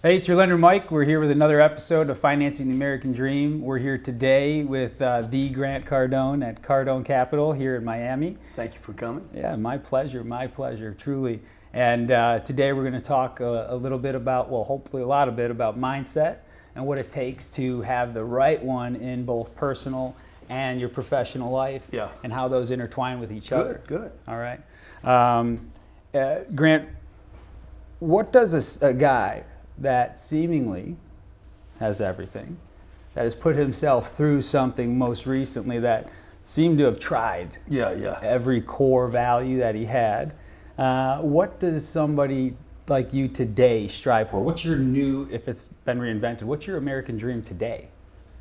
Hey, it's your lender Mike. We're here with another episode of Financing the American Dream. We're here today with the Grant Cardone at Cardone Capital here in Miami. Thank you for coming. Yeah, my pleasure, truly. And today we're going to talk a little bit about, well, hopefully a lot of bit about mindset and what it takes to have the right one in both personal and your professional life, Yeah. and how those intertwine with each other. Good. All right. Grant, what does a guy that seemingly has everything, that has put himself through something most recently that seemed to have tried every core value that he had, what does somebody like you today strive for? What's your new, if it's been reinvented, what's your American dream today?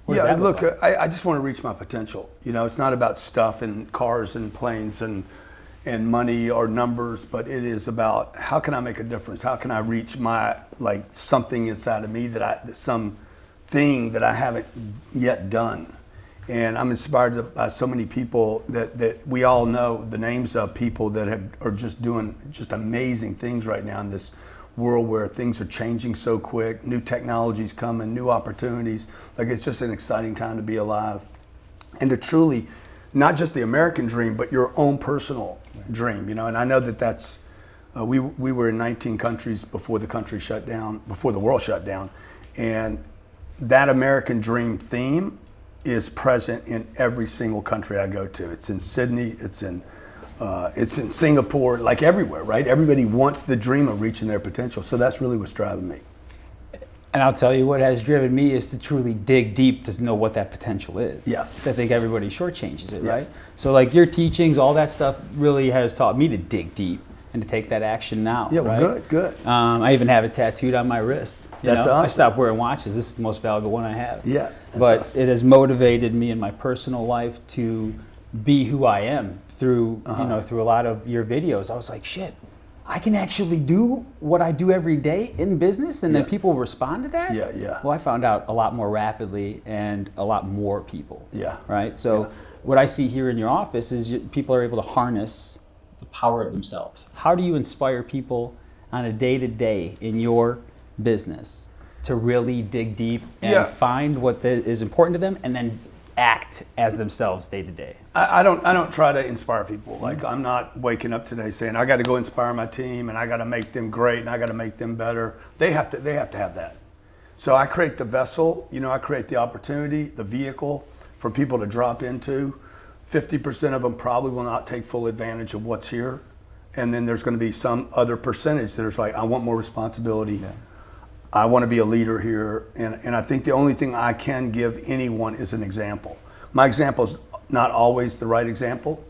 What does that look like? I just want to reach my potential. You know, it's not about stuff and cars and planes and money or numbers, but it is about how can I make a difference? How can I reach my, like, something inside of me something that I haven't yet done. And I'm inspired by so many people that we all know the names of people that are just doing just amazing things right now in this world where things are changing so quick, new technologies coming, new opportunities. Like, it's just an exciting time to be alive. And to truly, not just the American dream, but your own personal dream, you know. And I know that's, we were in 19 countries before the country shut down, before the world shut down. And that American dream theme is present in every single country I go to. It's in Sydney, it's in Singapore, like everywhere, right? Everybody wants the dream of reaching their potential. So that's really what's driving me. And I'll tell you, what has driven me is to truly dig deep to know what that potential is. Yeah. Because I think everybody shortchanges it, Yeah. right? So like your teachings, all that stuff really has taught me to dig deep and to take that action now. Yeah, well, right? good. I even have it tattooed on my wrist. That's awesome. I stopped wearing watches. This is the most valuable one I have. Yeah. But awesome. it has motivated me in my personal life to be who I am through through a lot of your videos. I was like, shit, I can actually do what I do every day in business, and then people respond to that? Yeah. Well, I found out a lot more rapidly and a lot more people. Yeah. Right? So what I see here in your office is people are able to harness the power of themselves. How do you inspire people on a day-to-day in your business to really dig deep and find what is important to them and then act as themselves day to day? I don't try to inspire people. Like, I'm not waking up today saying I got to go inspire my team and I got to make them great and I got to make them better. They have to have that. So I create the vessel, I create the opportunity, the vehicle for people to drop into. 50% of them probably will not take full advantage of what's here. And then there's going to be some other percentage that is like, I want more responsibility. Yeah. I want to be a leader here. And I think the only thing I can give anyone is an example. My example is not always the right example.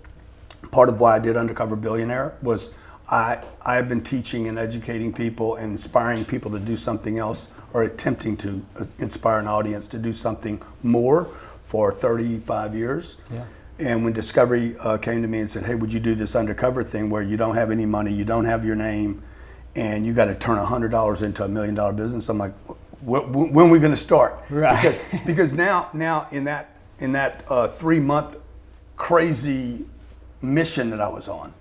Part of why I did Undercover Billionaire was I've been teaching and educating people and inspiring people to do something else, or attempting to inspire an audience to do something more for 35 years. Yeah. And when Discovery came to me and said, hey, would you do this undercover thing where you don't have any money, you don't have your name, and you got to turn $100 into $1 million business? I'm like, when are we going to start? Right. Because now in that 3-month crazy mission that I was on,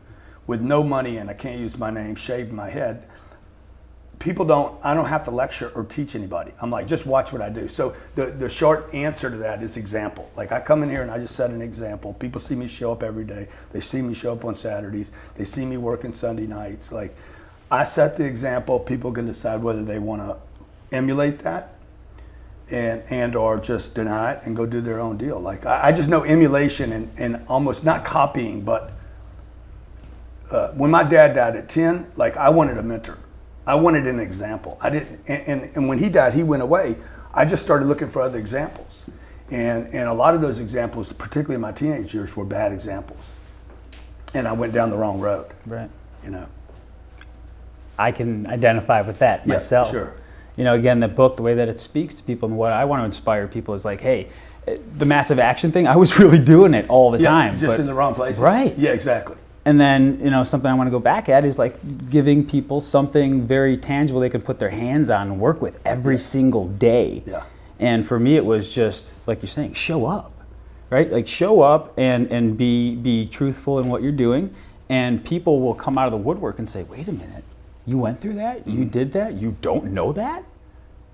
with no money and I can't use my name, shaved my head, I don't have to lecture or teach anybody. I'm like, just watch what I do. So the short answer to that is example. Like, I come in here and I just set an example. People see me show up every day. They see me show up on Saturdays. They see me working Sunday nights. Like, I set the example. People can decide whether they want to emulate that and or just deny it and go do their own deal. Like, I just know emulation and almost not copying, but when my dad died at 10, like, I wanted a mentor. I wanted an example. I didn't, and when he died, he went away. I just started looking for other examples. And a lot of those examples, particularly in my teenage years, were bad examples. And I went down the wrong road. Right. I can identify with that myself. Sure. Again, the book, the way that it speaks to people and what I want to inspire people is like, hey, the massive action thing, I was really doing it all the time. Just in the wrong places. Right. Yeah, exactly. And then, something I want to go back at is like giving people something very tangible they can put their hands on and work with every single day. Yeah. And for me, it was just, like you're saying, show up, right? Like, show up and be truthful in what you're doing. And people will come out of the woodwork and say, wait a minute, you went through that? You did that? You don't know that?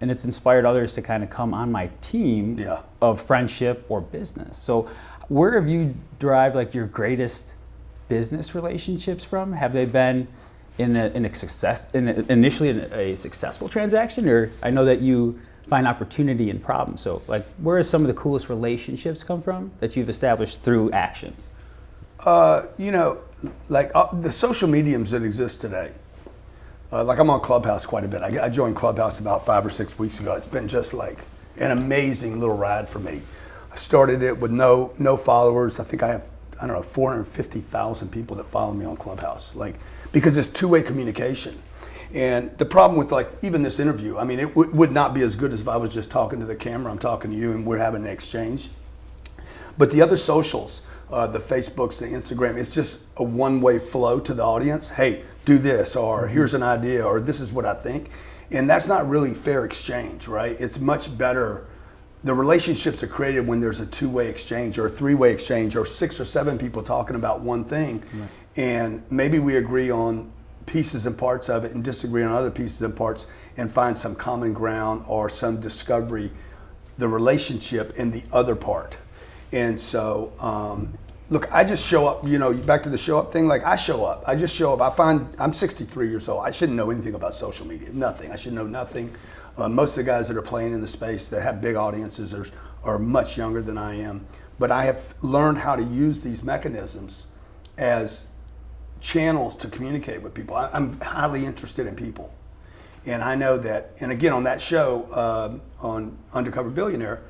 and it's inspired others to kind of come on my team Yeah. of friendship or business. So where have you derived like your greatest business relationships from? Have they been initially in a successful transaction, or I know that you find opportunity in problems. So like where are some of the coolest relationships come from that you've established through action? You know, like the social mediums that exist today. Like I'm on Clubhouse quite a bit. I joined Clubhouse about 5 or 6 weeks ago. It's been just like an amazing little ride for me. I started it with no followers. I think I have, I don't know, 450,000 people that follow me on Clubhouse. Like, because it's two-way communication. And the problem with like even this interview, I mean, it would not be as good as if I was just talking to the camera. I'm talking to you and we're having an exchange. But the other socials, the Facebooks, the Instagram, it's just a one-way flow to the audience. Hey, do this, or here's an idea, or this is what I think. And that's not really fair exchange, right? It's much better. The relationships are created when there's a two-way exchange or a three-way exchange or 6 or 7 people talking about one thing. Right. And maybe we agree on pieces and parts of it and disagree on other pieces and parts and find some common ground or some discovery, the relationship in the other part. And so, look, I just show up, you know, back to the show up thing, like I show up. I just show up. I find I'm 63 years old. I shouldn't know anything about social media, nothing. I should know nothing. Most of the guys that are playing in the space that have big audiences are much younger than I am. But I have learned how to use these mechanisms as channels to communicate with people. I'm highly interested in people. And I know that, and again, on that show, on Undercover Billionaire,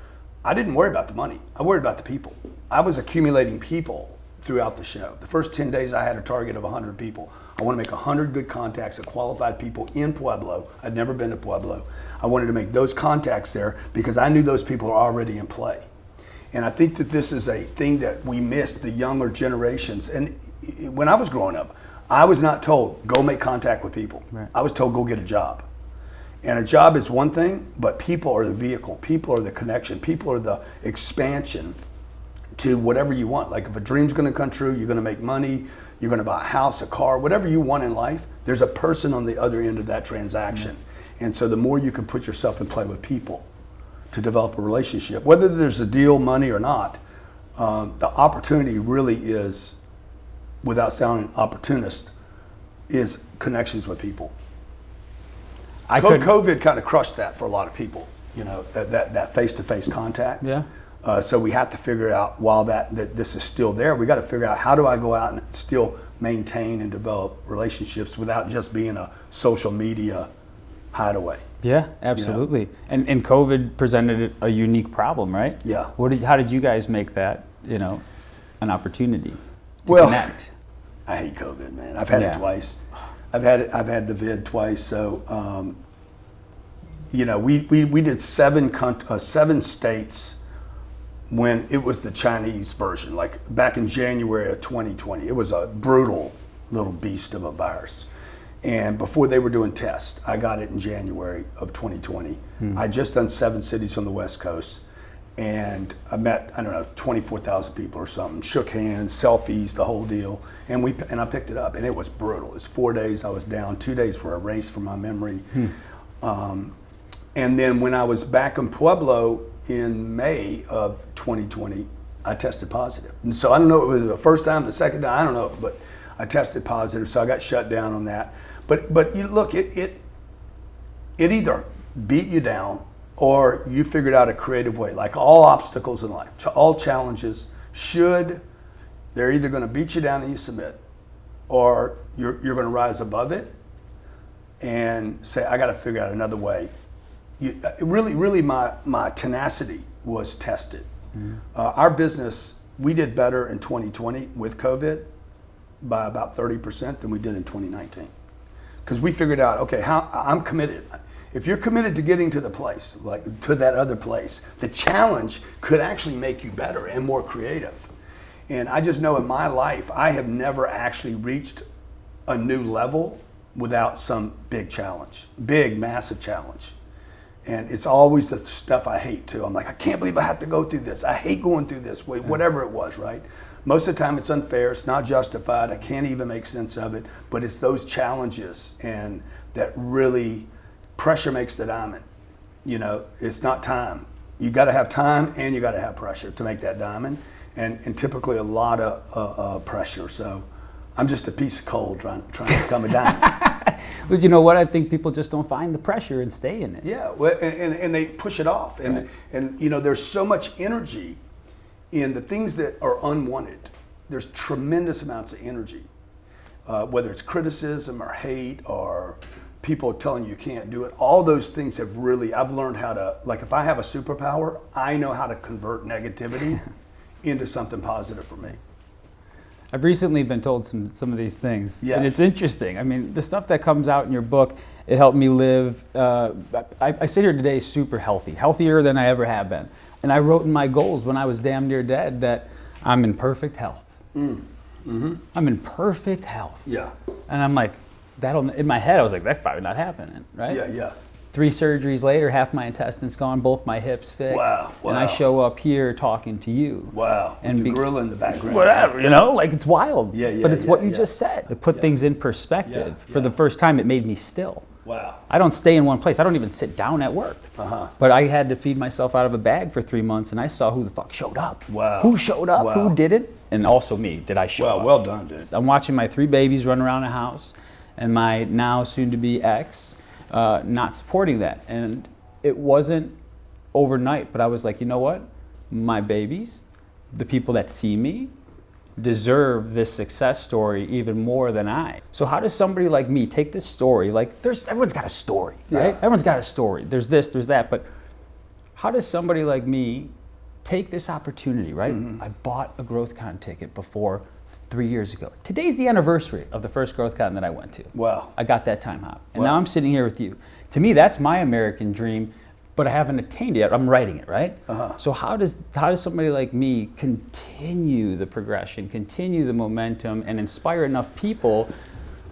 I didn't worry about the money. I worried about the people. I was accumulating people throughout the show. The first 10 days I had a target of 100 people. I want to make 100 good contacts of qualified people in Pueblo. I'd never been to Pueblo. I wanted to make those contacts there because I knew those people are already in play. And I think that this is a thing that we miss, the younger generations. And when I was growing up, I was not told, go make contact with people. Right. I was told, go get a job. And a job is one thing, but people are the vehicle. People are the connection. People are the expansion to whatever you want. Like if a dream's gonna come true, you're gonna make money, you're gonna buy a house, a car, whatever you want in life, there's a person on the other end of that transaction. Mm-hmm. And so the more you can put yourself in play with people to develop a relationship, whether there's a deal, money or not, the opportunity really is, without sounding opportunist, is connections with people. COVID kind of crushed that for a lot of people, you know, that face-to-face contact. Yeah. So we have to figure out, while that this is still there, we got to figure out how do I go out and still maintain and develop relationships without just being a social media hideaway. Yeah, absolutely. You know? And COVID presented a unique problem, right? Yeah. How did you guys make that, you know, an opportunity to connect? I hate COVID, man. I've had it twice. I've had the vid twice. So, you know, we did 7 states when it was the Chinese version, like back in January of 2020. It was a brutal little beast of a virus. And before they were doing tests, I got it in January of 2020. I just done 7 cities on the West Coast. And I met, I don't know, 24,000 people or something, shook hands, selfies, the whole deal. And I picked it up, and it was brutal. It was 4 days I was down, 2 days were erased from my memory. And then when I was back in Pueblo in May of 2020, I tested positive. And so I don't know if it was the first time, the second time, I don't know, but I tested positive, so I got shut down on that. But you look, it either beat you down or you figured out a creative way. Like all obstacles in life, all challenges they're either going to beat you down and you submit, or you're going to rise above it and say, I got to figure out another way. Really my tenacity was tested. Our business, we did better in 2020 with COVID by about 30% than we did in 2019. Because we figured out, okay, I'm committed. If you're committed to getting to the place, like to that other place, the challenge could actually make you better and more creative. And I just know in my life, I have never actually reached a new level without some big challenge, big, massive challenge. And it's always the stuff I hate too. I'm like, I can't believe I have to go through this. I hate going through this, whatever it was, right? Most of the time it's unfair, it's not justified, I can't even make sense of it, but it's those challenges and that really, pressure makes the diamond. You know, it's not time. You got to have time and you got to have pressure to make that diamond, and typically a lot of pressure. So I'm just a piece of coal trying to become a diamond. But you know what? I think people just don't find the pressure and stay in it. Yeah, well, and they push it off. And you know, there's so much energy in the things that are unwanted. There's tremendous amounts of energy, whether it's criticism or hate or people telling you can't do it. All those things have really, I've learned how to, like if I have a superpower, I know how to convert negativity into something positive for me. I've recently been told some of these things, Yeah. and it's interesting. I mean, the stuff that comes out in your book, it helped me live. I sit here today super healthy, healthier than I ever have been. And I wrote in my goals when I was damn near dead that I'm in perfect health. I'm in perfect health. Yeah. And I'm like, in my head, I was like, that's probably not happening, right? Yeah. 3 surgeries later, half my intestines gone, both my hips fixed. Wow. And I show up here talking to you. Wow. And With the gorilla in the background. Whatever, you know, like it's wild. Yeah, but it's what you yeah. just said. To put things in perspective. Yeah, For the first time, it made me still. Wow. I don't stay in one place. I don't even sit down at work. But I had to feed myself out of a bag for 3 months, and I saw who the fuck showed up. Wow. Who showed up? Wow. Who did it? And also me. Did I show up? Well done, dude. I'm watching my 3 babies run around the house, and my now soon-to-be ex not supporting that. And it wasn't overnight, but I was like, you know what? My babies, the people that see me, deserve this success story even more than I. So how does somebody like me take this story? Like, everyone's got a story, right? Everyone's got a story. There's this, there's that, but how does somebody like me take this opportunity, right? I bought a GrowthCon ticket before 3 years ago. Today's the anniversary of the first GrowthCon that I went to. Wow. I got that time hop. And now I'm sitting here with you. To me, that's my American dream, but I haven't attained it yet. I'm writing it, right? So how does somebody like me continue the progression, continue the momentum, and inspire enough people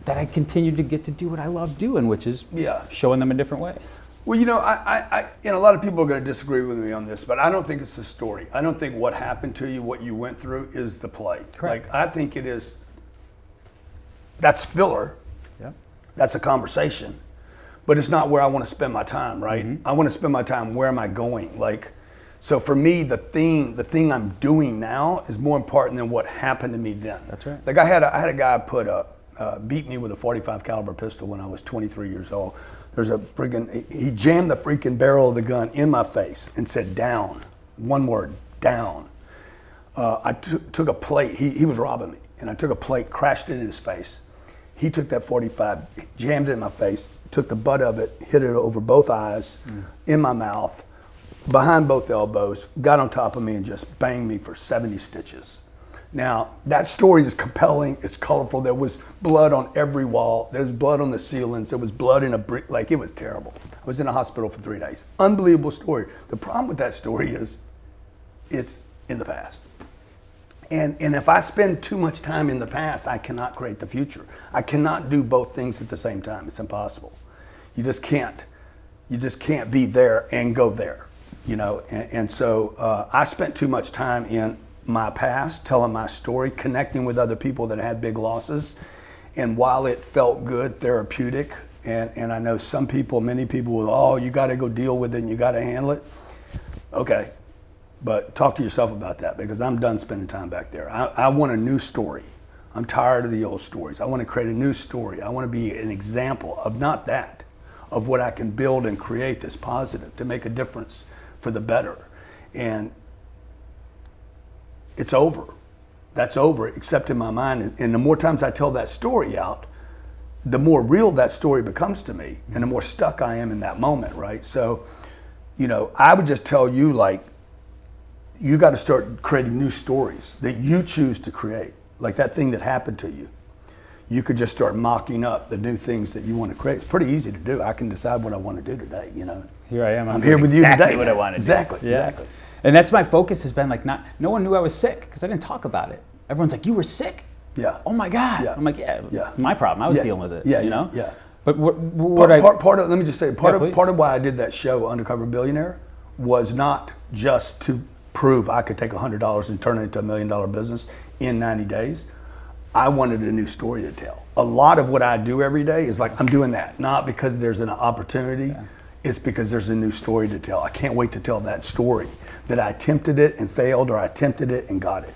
that I continue to get to do what I love doing, which is showing them a different way? Well, you know, I a lot of people are going to disagree with me on this, but I don't think it's the story. I don't think what happened to you, what you went through, is the play. Correct. Like, I think it is. That's filler. Yeah. That's a conversation, but it's not where I want to spend my time. Right. I want to spend my time. Where am I going? Like, so for me, the thing I'm doing now is more important than what happened to me then. That's right. Like I had a guy beat me with a .45 caliber pistol when I was 23 years old. There's he jammed the freaking barrel of the gun in my face and said, down. One word, down. I took a plate. He was robbing me, and I took a plate, crashed it in his face. He took that .45, jammed it in my face, took the butt of it, hit it over both eyes, in my mouth, behind both elbows, got on top of me and just banged me for 70 stitches. Now, that story is compelling, it's colorful. There was blood on every wall. There was blood on the ceilings. There was blood in a brick, like it was terrible. I was in a hospital for 3 days. Unbelievable story. The problem with that story is it's in the past. And if I spend too much time in the past, I cannot create the future. I cannot do both things at the same time. It's impossible. You just can't. You just can't be there and go there, you know? And so I spent too much time in my past, telling my story, connecting with other people that had big losses. And while it felt good, therapeutic, and I know some people, many people will, oh, you got to go deal with it and you got to handle it. Okay, but talk to yourself about that, because I'm done spending time back there. I want a new story. I'm tired of the old stories. I want to create a new story. I want to be an example of not that, of what I can build and create that's positive to make a difference for the better. And it's over. That's over, except in my mind. And the more times I tell that story out, the more real that story becomes to me, and the more stuck I am in that moment, right? So, you know, I would just tell you, like, you got to start creating new stories that you choose to create. Like that thing that happened to you. You could just start mocking up the new things that you want to create. It's pretty easy to do. I can decide what I want to do today, you know. Here I am. I'm here with you today. Exactly what I want to do. Exactly. Yeah. Exactly. And that's my focus has been like, no one knew I was sick because I didn't talk about it. Everyone's like, you were sick? Yeah. Oh my God. Yeah. I'm like, yeah, it's my problem. I was dealing with it. Yeah, you know? Yeah. But let me just say, part of why I did that show, Undercover Billionaire, was not just to prove I could take $100 and turn it into $1 million business in 90 days. I wanted a new story to tell. A lot of what I do every day is like, I'm doing that, not because there's an opportunity. it's because there's a new story to tell. I can't wait to tell that story, that I attempted it and failed, or I attempted it and got it.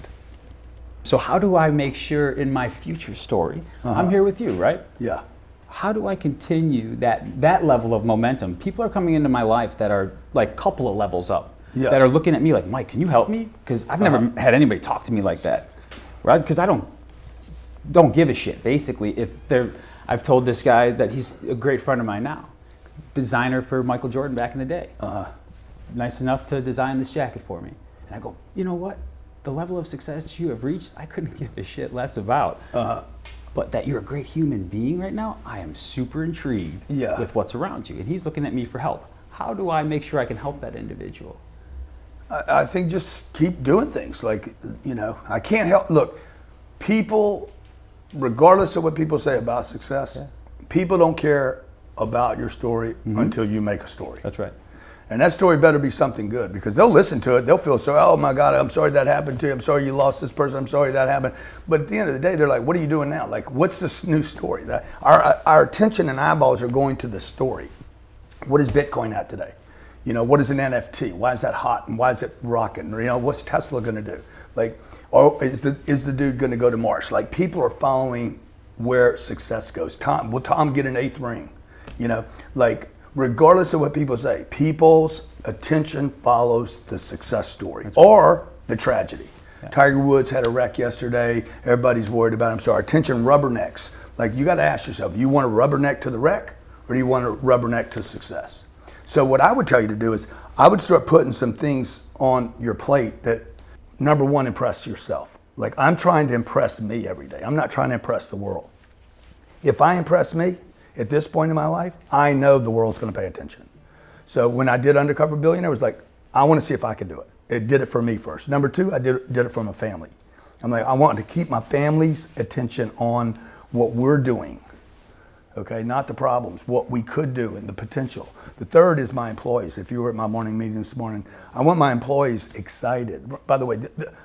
So how do I make sure in my future story, I'm here with you, right? Yeah. How do I continue that level of momentum? People are coming into my life that are like a couple of levels up, that are looking at me like, Mike, can you help me? Because I've never had anybody talk to me like that, right? Because I don't give a shit. Basically, I've told this guy that he's a great friend of mine now, designer for Michael Jordan back in the day. Nice enough to design this jacket for me. And I go, you know what? The level of success you have reached, I couldn't give a shit less about. But that you're a great human being right now, I am super intrigued with what's around you. And he's looking at me for help. How do I make sure I can help that individual? I think just keep doing things. Like, I can't help. Look, people, regardless of what people say about success, people don't care about your story until you make a story. That's right. And that story better be something good, because they'll listen to it. They'll feel sorry. Oh my God, I'm sorry that happened to you. I'm sorry you lost this person. I'm sorry that happened. But at the end of the day, they're like, what are you doing now? Like, what's this new story? That our attention and eyeballs are going to the story. What is Bitcoin at today? What is an NFT? Why is that hot? And why is it rocking? What's Tesla going to do? Like, or is the dude going to go to Mars? Like, people are following where success goes. Will Tom get an 8th ring? Like, regardless of what people say, people's attention follows the success story or the tragedy. Tiger Woods had a wreck yesterday. Everybody's worried about him. So our attention rubbernecks. Like, you got to ask yourself, you want to rubberneck to the wreck, or do you want to rubberneck to success? So what I would tell you to do is, I would start putting some things on your plate that, number one, impress yourself. Like, I'm trying to impress me every day. I'm not trying to impress the world. If I impress me, at this point in my life, I know the world's going to pay attention. So when I did Undercover Billionaire, it was like, I want to see if I can do it. It did it for me first. Number two, I did it for my family. I'm like, I want to keep my family's attention on what we're doing, okay? Not the problems, what we could do and the potential. The third is my employees. If you were at my morning meeting this morning, I want my employees excited. By the way,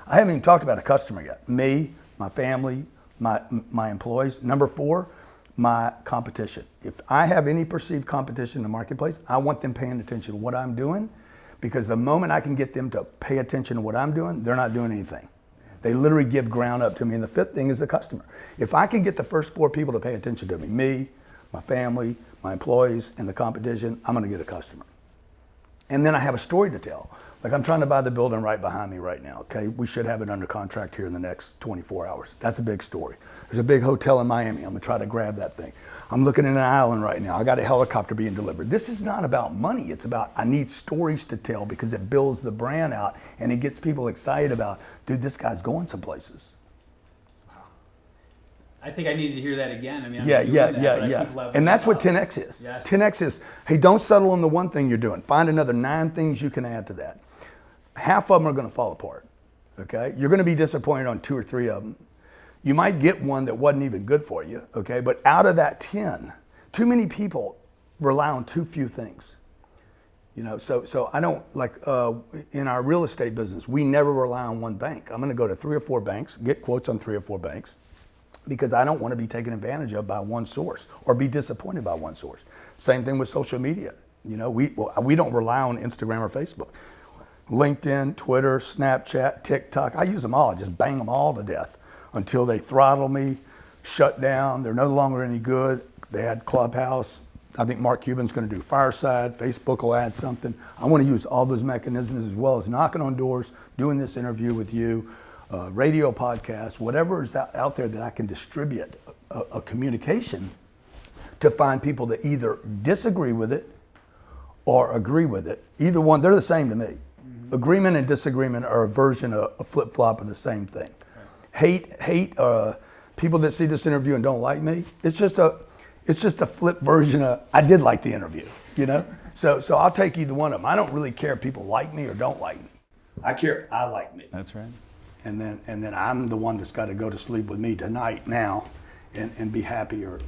I haven't even talked about a customer yet. Me, my family, my employees. Number four, my competition. If I have any perceived competition in the marketplace, I want them paying attention to what I'm doing, because the moment I can get them to pay attention to what I'm doing, they're not doing anything. They literally give ground up to me. And the fifth thing is the customer. If I can get the first four people to pay attention to me, my family, my employees, and the competition, I'm gonna get a customer. And then I have a story to tell. Like, I'm trying to buy the building right behind me right now, okay? We should have it under contract here in the next 24 hours. That's a big story. There's a big hotel in Miami. I'm gonna try to grab that thing. I'm looking at an island right now. I got a helicopter being delivered. This is not about money. It's about, I need stories to tell, because it builds the brand out and it gets people excited about, dude, this guy's going some places. I think I needed to hear that again. I mean, Yeah. And that's what 10X is. Yes. 10X is, hey, don't settle on the one thing you're doing. Find another 9 things you can add to that. Half of them are going to fall apart, okay? You're going to be disappointed on 2 or 3 of them. You might get one that wasn't even good for you, okay? But out of that 10, too many people rely on too few things. So I don't, like, in our real estate business, we never rely on one bank. I'm going to go to 3 or 4 banks, get quotes on 3 or 4 banks, because I don't want to be taken advantage of by one source or be disappointed by one source. Same thing with social media. We don't rely on Instagram or Facebook. LinkedIn, Twitter, Snapchat, TikTok, I use them all. I just bang them all to death until they throttle me, shut down. They're no longer any good. They had Clubhouse. I think Mark Cuban's going to do Fireside. Facebook will add something. I want to use all those mechanisms, as well as knocking on doors, doing this interview with you, radio podcast, whatever is out there that I can distribute a communication to find people that either disagree with it or agree with it. Either one, they're the same to me. Mm-hmm. Agreement and disagreement are a version of a flip-flop of the same thing. Right. Hate people that see this interview and don't like me. It's just a flip version of, I did like the interview, So I'll take either one of them. I don't really care if people like me or don't like me. I care I like me. That's right. And then I'm the one that's got to go to sleep with me tonight now and be happier.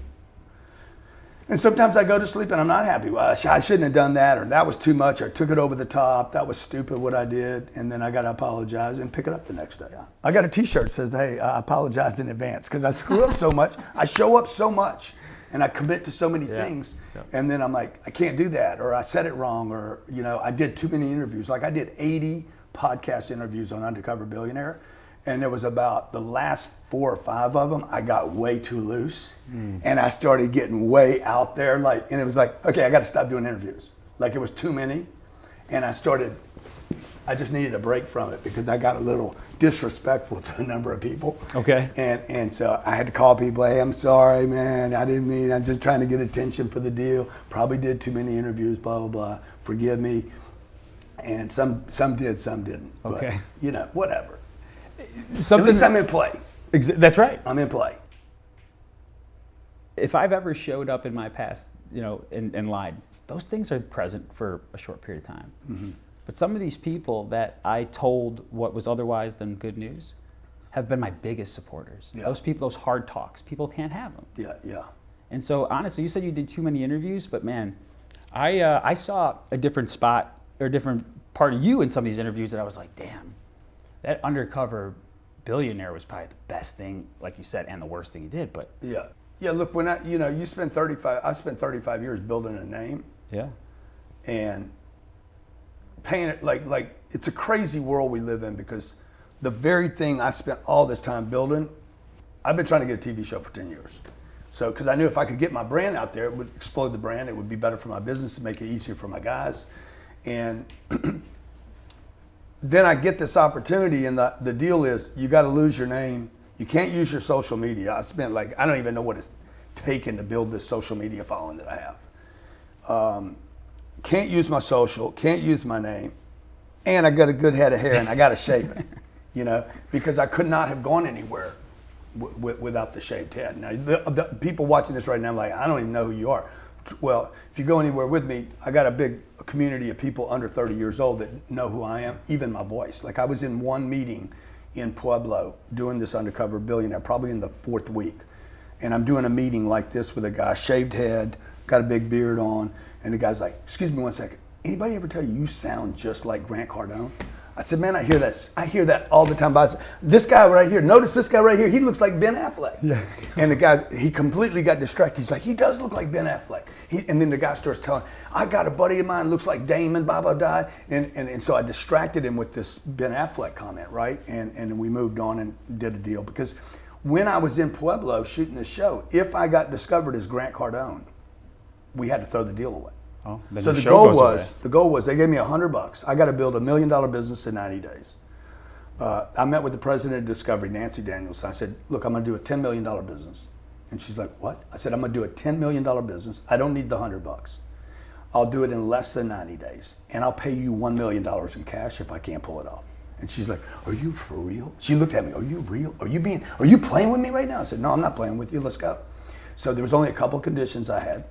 And sometimes I go to sleep and I'm not happy. Well, I shouldn't have done that, or that was too much, or took it over the top. That was stupid what I did. And then I got to apologize and pick it up the next day. I got a t-shirt that says, hey, I apologize in advance, because I screw up so much. I show up so much. and I commit to so many things, and then I'm like, I can't do that, or I said it wrong, or I did too many interviews. Like I did 80 podcast interviews on Undercover Billionaire, and there was about the last 4 or 5 of them, I got way too loose, and I started getting way out there, and it was like, okay, I got to stop doing interviews. Like it was too many, and I just needed a break from it because I got a little disrespectful to a number of people. Okay. And so I had to call people, hey, I'm sorry, man, I didn't mean, I'm just trying to get attention for the deal. Probably did too many interviews, blah, blah, blah. Forgive me. And some did, some didn't. Okay. But, whatever. At Something least I'm in play. That's right. I'm in play. If I've ever showed up in my past, and lied, those things are present for a short period of time. Mm-hmm. But some of these people that I told what was otherwise than good news have been my biggest supporters. Yeah. Those people, those hard talks, people can't have them. Yeah. And so honestly, you said you did too many interviews, but man, I saw a different spot or a different part of you in some of these interviews that I was like, damn, that Undercover Billionaire was probably the best thing, like you said, and the worst thing you did. But yeah. Look, when I spent 35 years building a name. Yeah. And paying it like it's a crazy world we live in because the very thing I spent all this time building, I've been trying to get a TV show for 10 years. So, because I knew if I could get my brand out there, it would explode the brand. It would be better for my business, make it easier for my guys. And then I get this opportunity, and the deal is you got to lose your name. You can't use your social media. I spent I don't even know what it's taken to build this social media following that I have. Can't use my social, can't use my name, and I got a good head of hair and I got to shave it, because I could not have gone anywhere without the shaved head. Now, the people watching this right now, like, I don't even know who you are. Well, if you go anywhere with me, I got a big community of people under 30 years old that know who I am, even my voice. Like I was in one meeting in Pueblo doing this Undercover Billionaire, probably in the 4th week. And I'm doing a meeting like this with a guy, shaved head, got a big beard on. And the guy's like, excuse me one second. Anybody ever tell you sound just like Grant Cardone? I said, man, I hear that all the time. But this guy right here, notice this guy right here, he looks like Ben Affleck. Yeah. And the guy, he completely got distracted. He's like, he does look like Ben Affleck. And then the guy starts telling, I got a buddy of mine, looks like Damon, Baba died. And so I distracted him with this Ben Affleck comment, right? And we moved on and did a deal. Because when I was in Pueblo shooting this show, if I got discovered as Grant Cardone, we had to throw the deal away. Oh, so the goal was they gave me $100. I got to build $1 million business in 90 days. I met with the president of Discovery, Nancy Daniels. I said, look, I'm going to do a $10 million business. And she's like, what? I said, I'm going to do a $10 million business. I don't need the $100. I'll do it in less than 90 days. And I'll pay you $1 million in cash if I can't pull it off. And she's like, are you for real? She looked at me, are you real? Are you playing with me right now? I said, no, I'm not playing with you. Let's go. So there was only a couple conditions I had.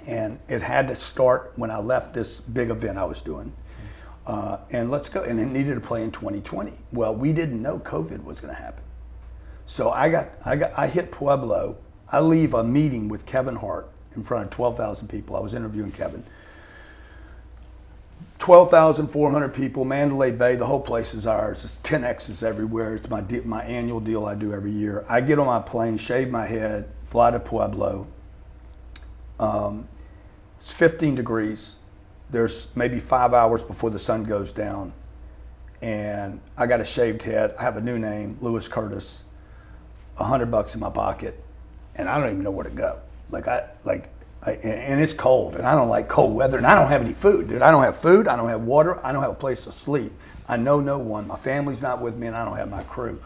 And it had to start when I left this big event I was doing. And let's go. And it needed to play in 2020. Well, we didn't know COVID was going to happen. So I hit Pueblo. I leave a meeting with Kevin Hart in front of 12,000 people. I was interviewing Kevin. 12,400 people, Mandalay Bay, the whole place is ours. It's 10Xs everywhere. It's my annual deal I do every year. I get on my plane, shave my head, fly to Pueblo. It's 15 degrees. There's maybe 5 hours before the sun goes down. And I got a shaved head. I have a new name, Lewis Curtis, $100 in my pocket. And I don't even know where to go. And it's cold and I don't like cold weather and I don't have any food, dude. I don't have food. I don't have water. I don't have a place to sleep. I know no one. My family's not with me and I don't have my crew.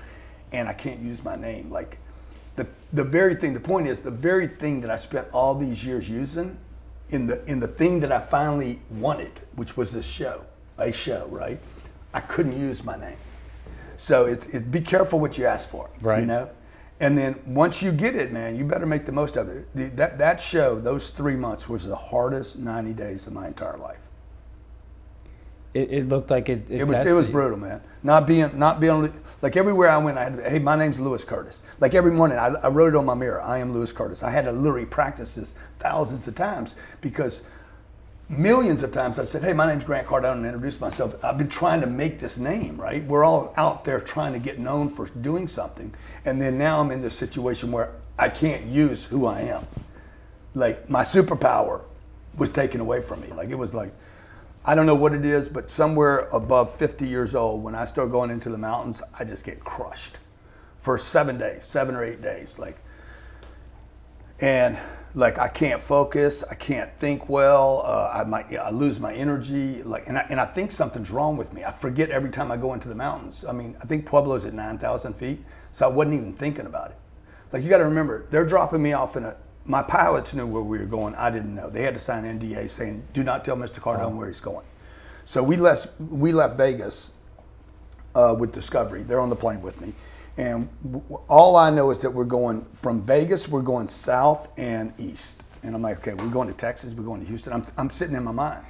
And I can't use my name. Like the point is the very thing that I spent all these years using in the thing that I finally wanted, which was a show, right? I couldn't use my name. So be careful what you ask for, right? And then once you get it, man, you better make the most of it. That show, those 3 months was the hardest 90 days of my entire life. It looked like it was brutal, man. Not being like everywhere I went, I had, hey, my name's Lewis Curtis. Like every morning, I wrote it on my mirror. I am Lewis Curtis. I had to literally practice this thousands of times because millions of times I said, hey, my name's Grant Cardone, and introduced myself. I've been trying to make this name, right? We're all out there trying to get known for doing something. And then now I'm in this situation where I can't use who I am. like my superpower was taken away from me. Like it was like, I don't know what it is, but somewhere above 50 years old, when I start going into the mountains, I just get crushed for 7 days, 7 or 8 days. And I can't focus, I can't think well, I lose my energy, and I think something's wrong with me. I forget every time I go into the mountains. I mean, I think Pueblo's at 9,000 feet, so I wasn't even thinking about it. Like, you got to remember, they're dropping me off my pilots knew where we were going. I didn't know. They had to sign an NDA saying, do not tell Mr. Cardone where he's going. So we left Vegas with Discovery. They're on the plane with me. And all I know is that we're going from Vegas, we're going south and east. And I'm like, okay, we're going to Texas, we're going to Houston. I'm sitting in my mind.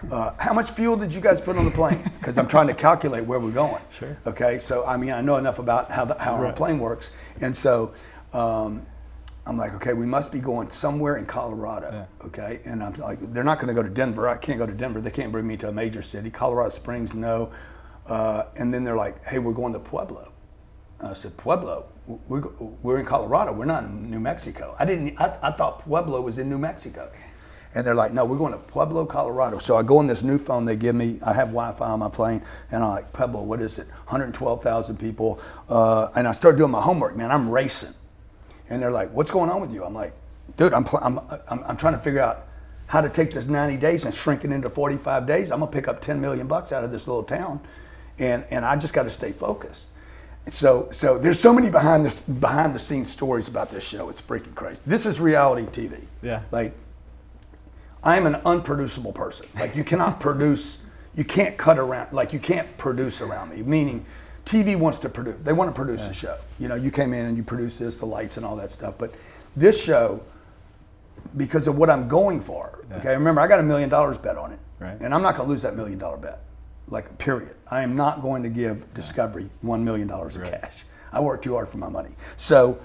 How much fuel did you guys put on the plane? Because I'm trying to calculate where we're going. Sure. Okay, so I mean, I know enough about how our plane works. And so I'm like, okay, we must be going somewhere in Colorado. Yeah. Okay, and I'm like, they're not going to go to Denver. I can't go to Denver. They can't bring me to a major city. Colorado Springs, no. And then they're like, hey, we're going to Pueblo. I said, Pueblo? We're in Colorado. We're not in New Mexico. I thought Pueblo was in New Mexico. And they're like, no, we're going to Pueblo, Colorado. So I go on this new phone they give me. I have Wi-Fi on my plane. And I'm like, Pueblo, what is it? 112,000 people. And I start doing my homework, man. I'm racing. And they're like, what's going on with you? I'm like, dude, I'm trying to figure out how to take this 90 days and shrink it into 45 days. I'm going to pick up 10 million bucks out of this little town. And I just got to stay focused. So there's so many behind the scenes stories about this show. It's freaking crazy. This is reality TV. Yeah. Like, I'm an unproducible person. Like, you cannot produce, you can't cut around, like you can't produce around me. Meaning, TV wants to produce, they want to produce the show. You know, you came in and you produce this, the lights and all that stuff. But this show, because of what I'm going for, okay, remember I got $1 million bet on it. Right. And I'm not going to lose that $1 million bet. Like, period. I am not going to give Discovery $1 million of cash. I work too hard for my money. So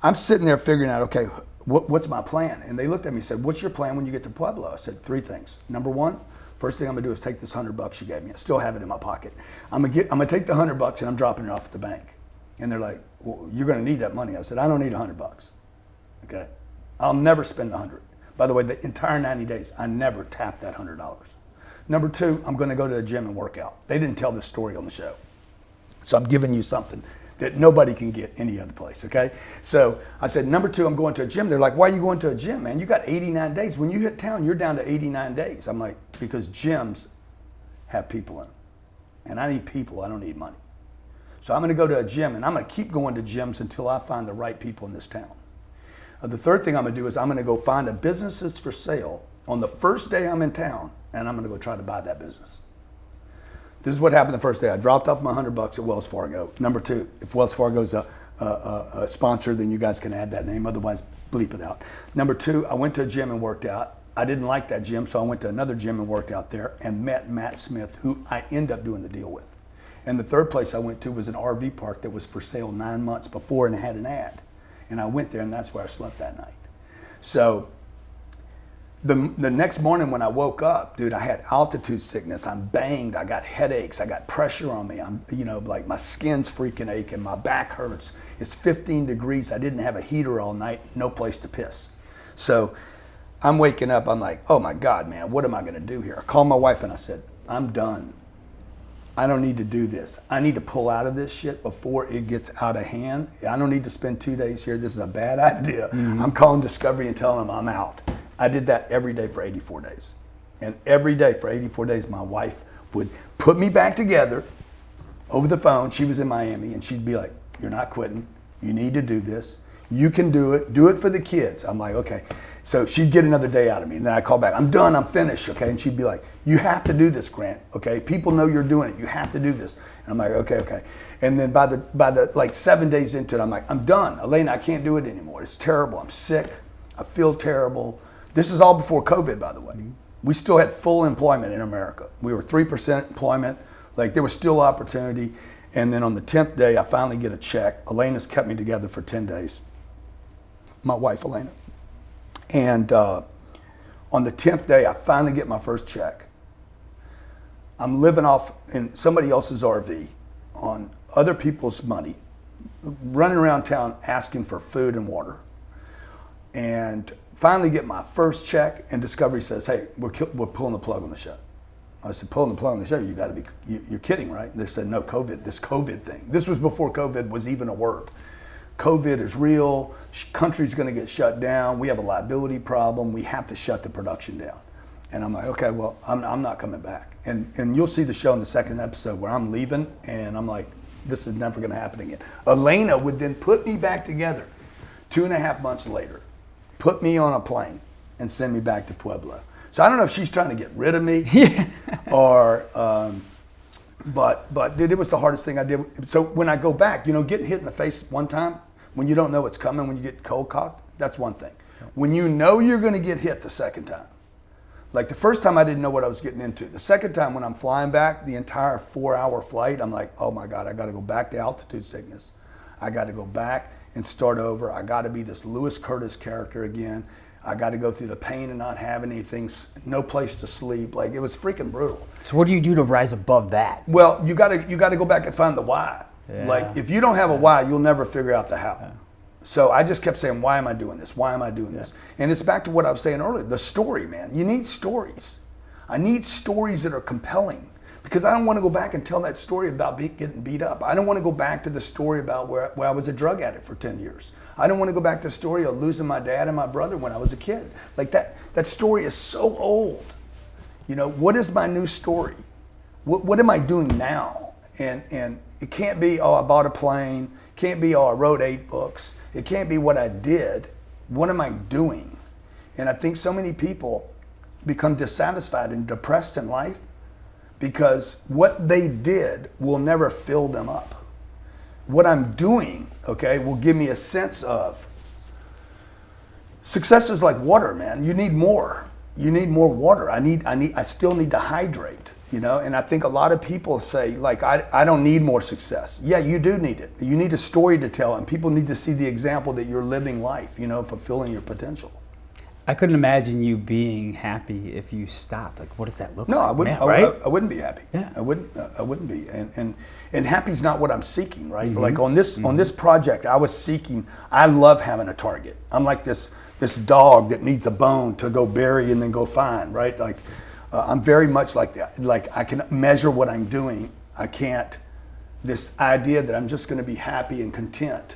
I'm sitting there figuring out, okay, what's my plan? And they looked at me and said, what's your plan when you get to Pueblo? I said, 3 things. Number 1, first thing I'm gonna do is take this $100 you gave me. I still have it in my pocket. I'm gonna take the $100 and I'm dropping it off at the bank. And they're like, well, you're gonna need that money. I said, I don't need $100. Okay, I'll never spend the 100. By the way, the entire 90 days, I never tapped that $100. Number 2, I'm gonna go to the gym and work out. They didn't tell this story on the show. So I'm giving you something that nobody can get any other place, okay? So I said, number 2, I'm going to a gym. They're like, why are you going to a gym, man? You got 89 days. When you hit town, you're down to 89 days. I'm like, because gyms have people in them. And I need people, I don't need money. So I'm gonna go to a gym and I'm gonna keep going to gyms until I find the right people in this town. The third thing I'm gonna do is I'm gonna go find a business that's for sale on the first day I'm in town, and I'm gonna go try to buy that business. This is what happened the first day. I dropped off my $100 at Wells Fargo. Number 2, if Wells Fargo's a sponsor, then you guys can add that name, otherwise bleep it out. Number 2, I went to a gym and worked out. I didn't like that gym, so I went to another gym and worked out there and met Matt Smith, who I ended up doing the deal with. And the third place I went to was an RV park that was for sale 9 months before and had an ad. And I went there and that's where I slept that night. So the next morning when I woke up, dude, I had altitude sickness. I'm banged. I got headaches. I got pressure on me. I'm, like my skin's freaking aching. My back hurts. It's 15 degrees. I didn't have a heater all night. No place to piss. So I'm waking up. I'm like, oh my God, man, what am I going to do here? I called my wife and I said, I'm done. I don't need to do this. I need to pull out of this shit before it gets out of hand. I don't need to spend 2 days here. This is a bad idea. Mm-hmm. I'm calling Discovery and telling them I'm out. I did that every day for 84 days. And every day for 84 days, my wife would put me back together over the phone. She was in Miami, and she'd be like, you're not quitting. You need to do this. You can do it. Do it for the kids. I'm like, okay. So she'd get another day out of me. And then I call back, I'm done, I'm finished, okay? And she'd be like, you have to do this, Grant, okay? People know you're doing it. You have to do this. And I'm like, okay. And then by the like 7 days into it, I'm like, I'm done. Elena, I can't do it anymore. It's terrible. I'm sick. I feel terrible. This is all before COVID, by the way. We still had full employment in America. We were 3% employment. Like, there was still opportunity. And then on the 10th day, I finally get a check. Elena's kept me together for 10 days. My wife, Elena. And on the 10th day, I finally get my first check. I'm living off in somebody else's RV on other people's money, running around town asking for food and water. and finally get my first check, and Discovery says, hey, we're pulling the plug on the show. I said, pulling the plug on the show? You got to be, you're kidding, right? And they said, no, this COVID thing. This was before COVID was even a word. COVID is real. Country's going to get shut down. We have a liability problem. We have to shut the production down. And I'm like, okay, well, I'm not coming back. And you'll see the show in the second episode where I'm leaving, and I'm like, this is never going to happen again. Elena would then put me back together 2.5 months later, put me on a plane, and send me back to Pueblo. So I don't know if she's trying to get rid of me, or, but dude, it was the hardest thing I did. So when I go back, you know, getting hit in the face one time, when you don't know what's coming, when you get cold cocked, that's one thing. When you know you're going to get hit the second time, like the first time I didn't know what I was getting into. The second time when I'm flying back, the entire 4-hour flight, I'm like, oh my God, I got to go back to altitude sickness. I got to go back and start over. I got to be this Lewis Curtis character again. I got to go through the pain of not having anything, no place to sleep. Like, it was freaking brutal. So what do you do to rise above that? Well, you got to go back and find the why. Yeah. Like, if you don't have a why, you'll never figure out the how. Yeah. So I just kept saying, why am I doing this? Why am I doing this? And it's back to what I was saying earlier, the story, man. You need stories. I need stories that are compelling, because I don't want to go back and tell that story about getting beat up. I don't want to go back to the story about where I was a drug addict for 10 years. I don't want to go back to the story of losing my dad and my brother when I was a kid. Like, that story is so old. You know, what is my new story? What am I doing now? And it can't be, oh, I bought a plane. It can't be, oh, I wrote 8 books. It can't be what I did. What am I doing? And I think so many people become dissatisfied and depressed in life because what they did will never fill them up. What I'm doing, okay, will give me a sense of success. Is like water, man. You need more. You need more water. I still need to hydrate, you know? And I think a lot of people say, like, I don't need more success. Yeah, you do need it. You need a story to tell, and people need to see the example that you're living life, you know, fulfilling your potential. I couldn't imagine you being happy if you stopped. Like, what does that look like? No, I wouldn't. Man, right? I wouldn't be happy. Yeah. I wouldn't be. And happy's not what I'm seeking, right? Mm-hmm. Like on this project, I was seeking. I love having a target. I'm like this dog that needs a bone to go bury and then go find, right? Like I'm very much like that. Like, I can measure what I'm doing. I can't. This idea that I'm just going to be happy and content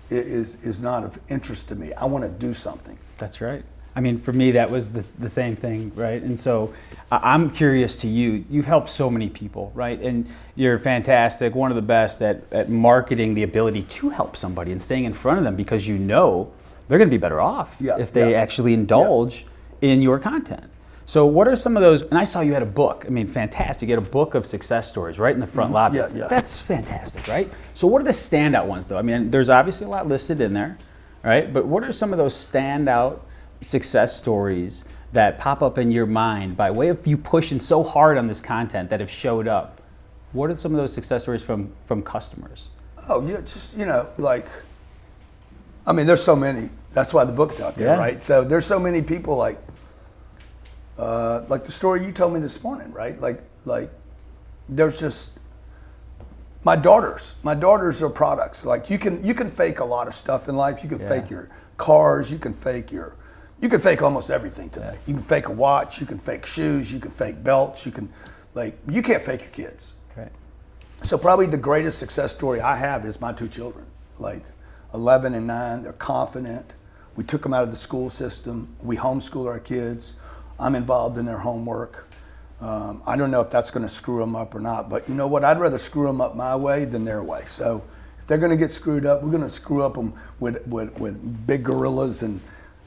is not of interest to me. I want to do something. That's right. I mean, for me, that was the same thing, right? And so I'm curious to you. You've helped so many people, right? And you're fantastic, one of the best at marketing the ability to help somebody and staying in front of them, because you know they're going to be better off if they actually indulge in your content. So what are some of those? And I saw you had a book. I mean, fantastic. You had a book of success stories right in the front lobby. Yeah. That's fantastic, right? So what are the standout ones, though? I mean, there's obviously a lot listed in there, right? But what are some of those standout success stories that pop up in your mind by way of you pushing so hard on this content that have showed up? What are some of those success stories from customers? Oh, yeah, just, you know, like, I mean, there's so many. That's why the book's out there, right? So there's so many people like the story you told me this morning, right? Like there's just my daughters are products. Like, you can fake a lot of stuff in life. You can fake your cars. You can fake almost everything today. You can fake a watch. You can fake shoes. You can fake belts. You can't fake your kids. Right. So probably the greatest success story I have is my 2 children, like 11 and 9. They're confident. We took them out of the school system. We homeschool our kids. I'm involved in their homework. I don't know if that's going to screw them up or not, but you know what? I'd rather screw them up my way than their way. So if they're going to get screwed up, we're going to screw up them with big gorillas and,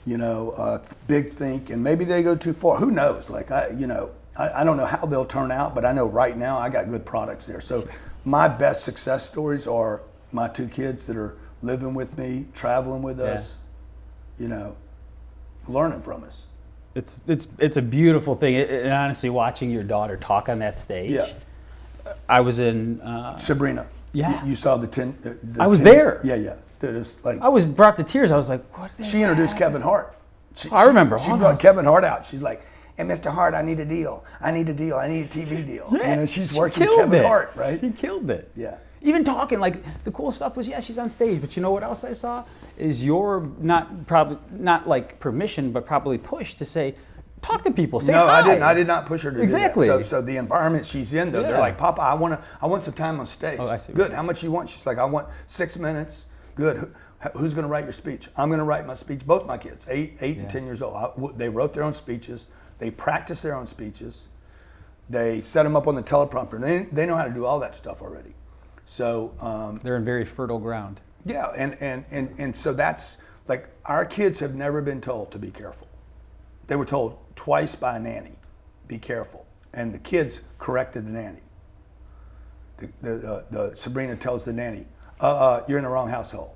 you know, big think, and maybe they go too far. Who knows? Like, I don't know how they'll turn out, but I know right now I got good products there. So my best success stories are my 2 kids that are living with me, traveling with us, you know, learning from us. It's a beautiful thing, and honestly, watching your daughter talk on that stage. Yeah. I was in Sabrina. Yeah. You saw the 10. I was there. Yeah. It was like, I was brought to tears. I was like, what is she introduced that? Kevin Hart. I remember. She brought Kevin Hart out. She's like, "And Mr. Hart, I need a deal. I need a TV deal." Yeah, you know, she's working killed Kevin it. Hart, right? She killed it. Yeah. Even talking, like the cool stuff was, yeah, she's on stage, but you know what else I saw is your not like permission, but probably push to say, talk to people, say no, hi. I did not push her to Exactly. do that. So the environment she's in, though, they're like, Papa, I want some time on stage. Oh, I see. Good. How much you want? She's like, I want 6 minutes. Good. Who's going to write your speech? I'm going to write my speech. Both my kids, 8 and 10 years old. They wrote their own speeches. They practiced their own speeches. They set them up on the teleprompter. They know how to do all that stuff already. So they're in very fertile ground. yeah, and so that's like, our kids have never been told to be careful. They were told twice by a nanny, be careful, and the kids corrected the nanny. The Sabrina tells the nanny, you're in the wrong household.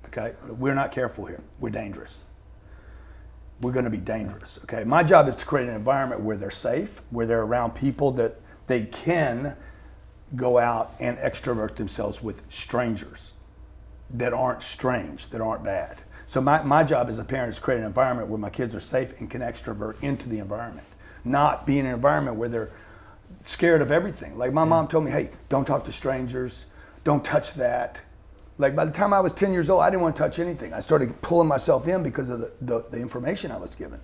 Okay, we're not careful here. We're dangerous. We're going to be dangerous. Okay, my job is to create an environment where they're safe, where they're around people that they can go out and extrovert themselves with strangers that aren't strange, that aren't bad. So my job as a parent is to create an environment where my kids are safe and can extrovert into the environment, not be in an environment where they're scared of everything. Like my mom told me, hey, don't talk to strangers, don't touch that. Like by the time I was 10 years old, I didn't want to touch anything. I started pulling myself in because of the information I was given.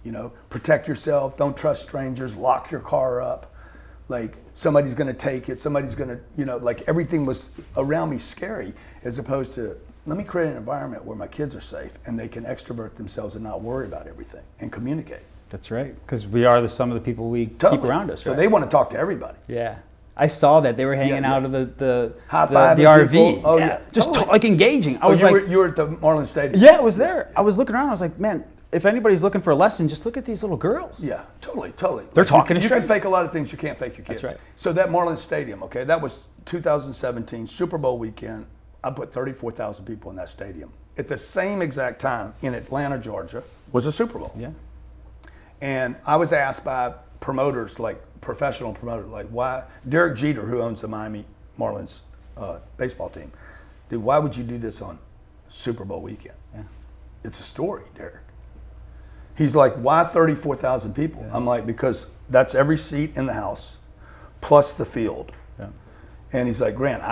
You know, protect yourself, don't trust strangers, lock your car up. Like somebody's going to take it, somebody's going to, you know, like everything was around me scary, as opposed to, let me create an environment where my kids are safe and they can extrovert themselves and not worry about everything and communicate. That's right, because we are some of the people we keep around us. So right? they want to talk to everybody. Yeah. I saw that they were hanging out of the High-fiving RV. people. Oh, yeah. Just like engaging. I was you were at the Marlin Stadium. Yeah, I was there. I was looking around. I was like, man, if anybody's looking for a lesson, just look at these little girls. Yeah, totally. They're talking You straight. can fake a lot of things you can't fake your kids. That's right. So that Marlin Stadium, okay, that was 2017 Super Bowl weekend. I put 34,000 people in that stadium. At the same exact time in Atlanta, Georgia, was a Super Bowl. Yeah. And I was asked by promoters, like professional promoters, like why, Derek Jeter, who owns the Miami Marlins baseball team, dude, why would you do this on Super Bowl weekend? Yeah. It's a story, Derek. He's like, why 34,000 people? Yeah. I'm like, because that's every seat in the house, plus the field. Yeah. And he's like, Grant,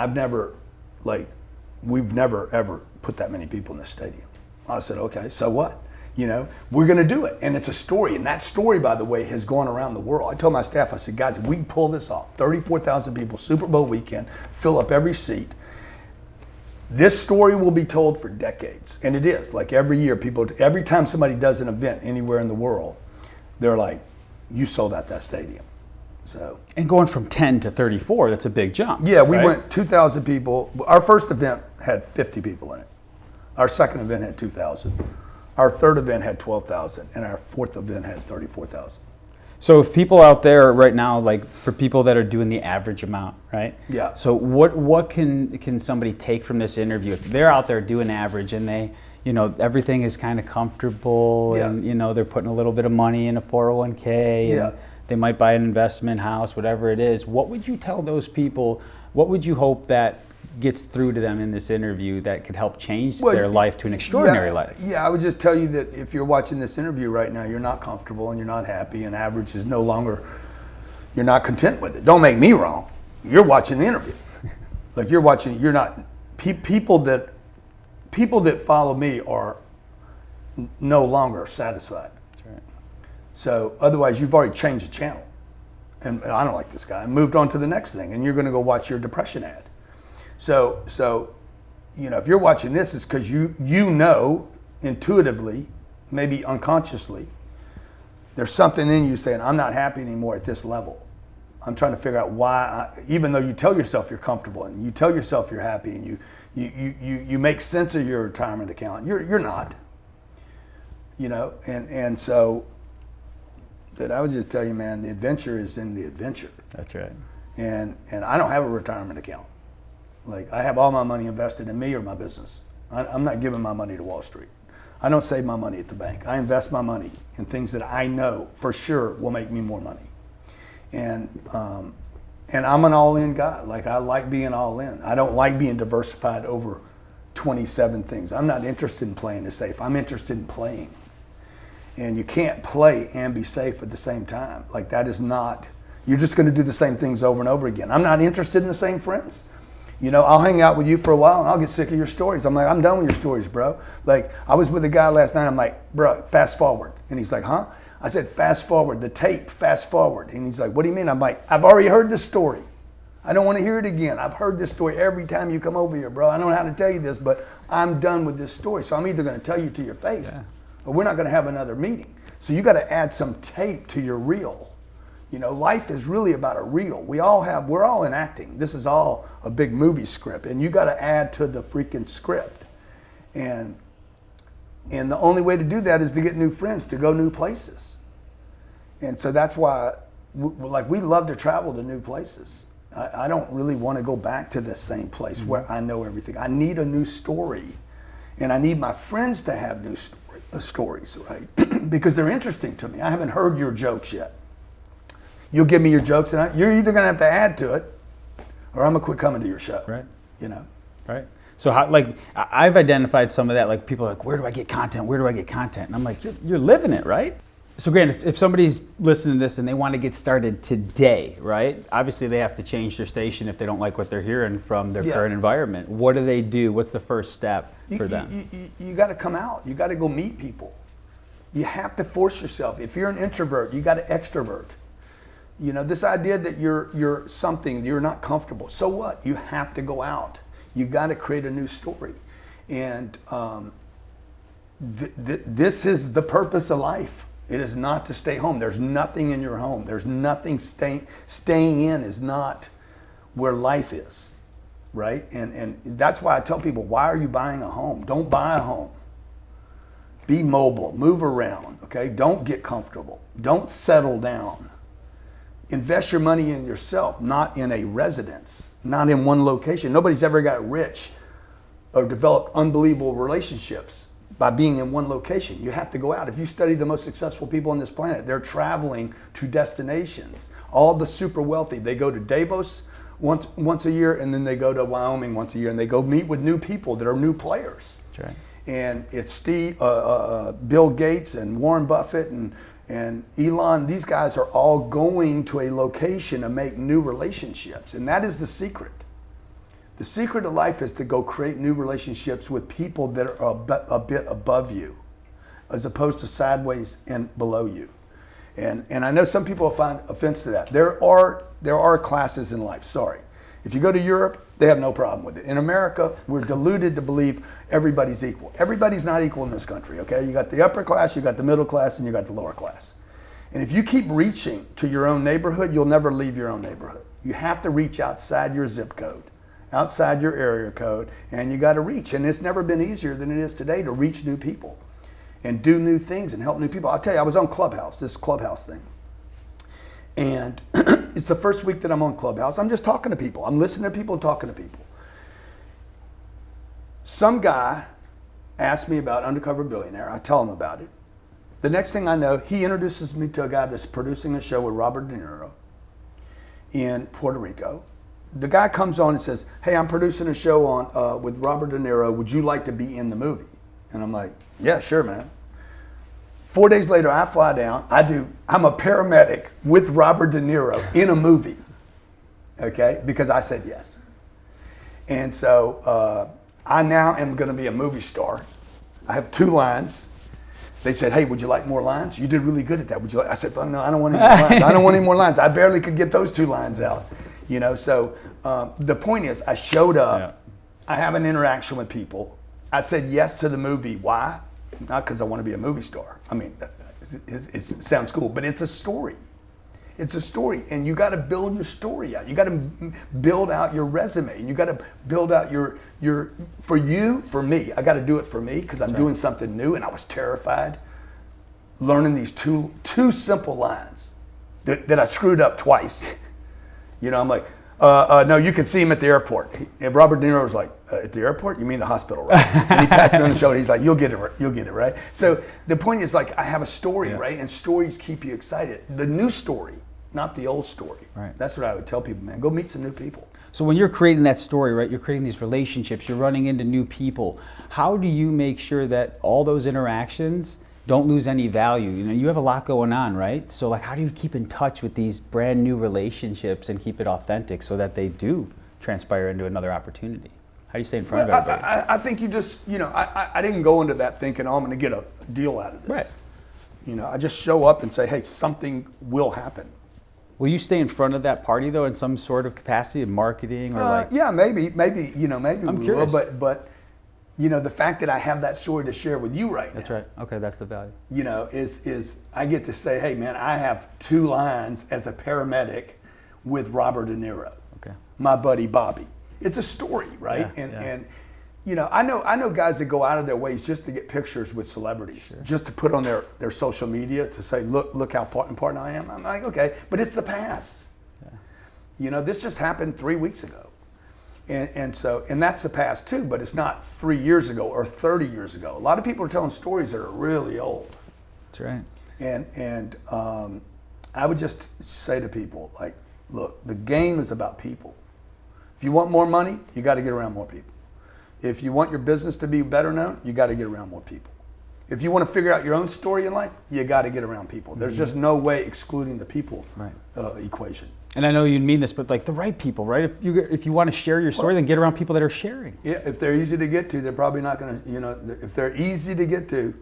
we've never ever put that many people in the stadium. I said, okay, so what? You know, we're going to do it. And it's a story. And that story, by the way, has gone around the world. I told my staff, I said, guys, if we can pull this off, 34,000 people, Super Bowl weekend, fill up every seat, this story will be told for decades. And it is. Like every year, every time somebody does an event anywhere in the world, they're like, you sold out that stadium. So. And going from 10 to 34, that's a big jump. Yeah, we went 2,000 people. Our first event had 50 people in it. Our second event had 2,000. Our third event had 12,000, and our fourth event had 34,000. So if people out there right now, like for people that are doing the average amount, right? Yeah. So what can somebody take from this interview if they're out there doing average and they, you know, everything is kind of comfortable and, you know, they're putting a little bit of money in a 401k and they might buy an investment house, whatever it is. What would you tell those people? What would you hope that gets through to them in this interview that could help change their life to an extraordinary life? Yeah, I would just tell you that if you're watching this interview right now, you're not comfortable and you're not happy, and average is no longer, you're not content with it. Don't make me wrong. You're watching the interview. Like you're watching, you're not, people that follow me are no longer satisfied. That's right. So otherwise you've already changed the channel. And I don't like this guy. And moved on to the next thing, and you're going to go watch your depression ad. So, you know, if you're watching this, it's because you know intuitively, maybe unconsciously, there's something in you saying, I'm not happy anymore at this level. I'm trying to figure out why, even though you tell yourself you're comfortable and you tell yourself you're happy and you make sense of your retirement account, you're not. You know, and so that I would just tell you, man, the adventure is in the adventure. That's right. And I don't have a retirement account. Like I have all my money invested in me or my business. I'm not giving my money to Wall Street. I don't save my money at the bank. I invest my money in things that I know for sure will make me more money. And I'm an all-in guy. Like I like being all in. I don't like being diversified over 27 things. I'm not interested in playing it safe. I'm interested in playing. And you can't play and be safe at the same time. Like that is not, you're just going to do the same things over and over again. I'm not interested in the same friends. You know, I'll hang out with you for a while and I'll get sick of your stories. I'm like, I'm done with your stories, bro. Like, I was with a guy last night. I'm like, bro, fast forward. And he's like, huh? I said, fast forward, the tape, fast forward. And he's like, what do you mean? I'm like, I've already heard this story. I don't want to hear it again. I've heard this story every time you come over here, bro. I don't know how to tell you this, but I'm done with this story. So I'm either going to tell you to your face or we're not going to have another meeting. So you got to add some tape to your reel. You know, life is really about a reel. We're all in acting. This is all a big movie script, and you got to add to the freaking script. And the only way to do that is to get new friends, to go new places. And so that's why, we love to travel to new places. I don't really want to go back to the same place where I know everything. I need a new story, and I need my friends to have new stories, right? Because they're interesting to me. I haven't heard your jokes yet. You'll give me your jokes, and you're either going to have to add to it, or I'm going to quit coming to your show. Right. You know. Right. So how, like, I've identified some of that. Like, people are like, where do I get content? Where do I get content? And I'm like, you're living it, right? So Grant, if somebody's listening to this and they want to get started today, right? Obviously, they have to change their station if they don't like what they're hearing from their current environment. What do they do? What's the first step for them? You got to come out. You got to go meet people. You have to force yourself. If you're an introvert, you got to extrovert. You know, this idea that you're something, you're not comfortable. So what? You have to go out. You got to create a new story. And this is the purpose of life. It is not to stay home. There's nothing in your home. There's nothing staying in is not where life is, right? And that's why I tell people, why are you buying a home? Don't buy a home. Be mobile, move around, okay? Don't get comfortable. Don't settle down. Invest your money in yourself, not in a residence, not in one location. Nobody's ever got rich or developed unbelievable relationships by being in one location. You have to go out. If you study the most successful people on this planet, they're traveling to destinations. All the super wealthy, they go to Davos once a year, and then they go to Wyoming once a year, and they go meet with new people that are new players. That's right. And it's Bill Gates and Warren Buffett and Elon. These guys are all going to a location to make new relationships, and that is the secret. The secret of life is to go create new relationships with people that are a bit above you, as opposed to sideways and below you. And I know some people find offense to that. There are classes in life. Sorry, if you go to Europe, they have no problem with it. In America, we're deluded to believe everybody's equal. Everybody's not equal in this country. Okay, you got the upper class, you got the middle class, and you got the lower class. And if you keep reaching to your own neighborhood, you'll never leave your own neighborhood. You have to reach outside your zip code, outside your area code, and you got to reach. And it's never been easier than it is today to reach new people and do new things and help new people. I'll tell you, I was on Clubhouse, this Clubhouse thing. And it's the first week that I'm on Clubhouse. I'm just talking to people. I'm listening to people and talking to people. Some guy asked me about Undercover Billionaire. I tell him about it. The next thing I know, he introduces me to a guy that's producing a show with Robert De Niro in Puerto Rico. The guy comes on and says, hey, I'm producing a show on with Robert De Niro. Would you like to be in the movie? And I'm like, yeah, sure, man. 4 days later, I fly down. I'm a paramedic with Robert De Niro in a movie, okay? Because I said yes. And so I now am going to be a movie star. I have 2 lines. They said, hey, would you like more lines? You did really good at that. Would you like? I said, oh, no, I don't want any more lines. I don't want any more lines. I barely could get those 2 lines out. You know, so the point is, I showed up. Yeah. I have an interaction with people. I said yes to the movie. Why? Not because I want to be a movie star. I mean, it sounds cool, but it's a story. It's a story, and you got to build your story out. You got to build out your resume. You got to build out your for me. I got to do it for me because I'm doing something new, and I was terrified learning these two simple lines that I screwed up twice. You know, I'm like, no, you can see him at the airport. And Robert De Niro was like, at the airport? You mean the hospital, right? And he pats me on the shoulder. He's like, you'll get it, right? So the point is, like, I have a story, right? And stories keep you excited. The new story, not the old story. Right. That's what I would tell people, man. Go meet some new people. So when you're creating that story, right, you're creating these relationships, you're running into new people. How do you make sure that all those interactions don't lose any value? You know, you have a lot going on, right? So like, how do you keep in touch with these brand new relationships and keep it authentic so that they do transpire into another opportunity? How do you stay in front of everybody? I think you just, I didn't go into that thinking, oh, I'm going to get a deal out of this. Right. I just show up and say, hey, something will happen. Will you stay in front of that party though in some sort of capacity of marketing or Yeah, maybe, maybe I'm we curious. will, but the fact that I have that story to share with you right now. That's right. Okay, that's the value. Is I get to say, hey man, I have 2 lines as a paramedic with Robert De Niro. Okay. My buddy Bobby. It's a story, right? Yeah, And I know guys that go out of their ways just to get pictures with celebrities, just to put on their social media to say, look how important I am. I'm like, okay, but it's the past. Yeah. This just happened 3 weeks ago. And that's the past too, but it's not 3 years ago or 30 years ago. A lot of people are telling stories that are really old. That's right. And I would just say to people, like, look, the game is about people. If you want more money, you got to get around more people. If you want your business to be better known, you got to get around more people. If you want to figure out your own story in life, you got to get around people. There's just no way excluding the people equation. And I know you mean this, but like the right people, right? If you want to share your story, then get around people that are sharing. Yeah, if they're easy to get to, they're probably not going to, if they're easy to get to,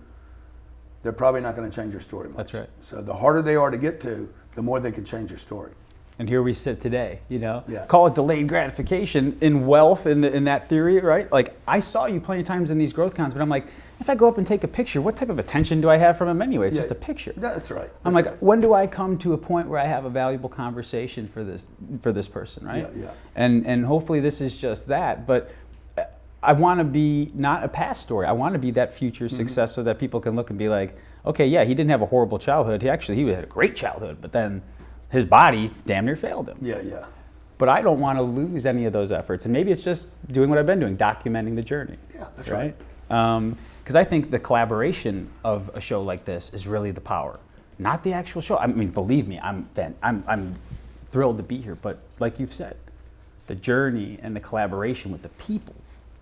they're probably not going to change your story much. That's right. So the harder they are to get to, the more they can change your story. And here we sit today, Yeah. Call it delayed gratification in wealth in that theory, right? Like I saw you plenty of times in these growth cons, but I'm like, if I go up and take a picture, what type of attention do I have from them anyway? It's just a picture. That's right. I'm like, when do I come to a point where I have a valuable conversation for this person, right? Yeah. And hopefully this is just that, but I want to be not a past story. I want to be that future success so that people can look and be like, okay, yeah, he didn't have a horrible childhood. He had a great childhood, but then his body damn near failed him. Yeah. But I don't want to lose any of those efforts. And maybe it's just doing what I've been doing, documenting the journey. Yeah, that's right. Because I think the collaboration of a show like this is really the power, not the actual show. I mean, believe me, I'm thrilled to be here. But like you've said, the journey and the collaboration with the people,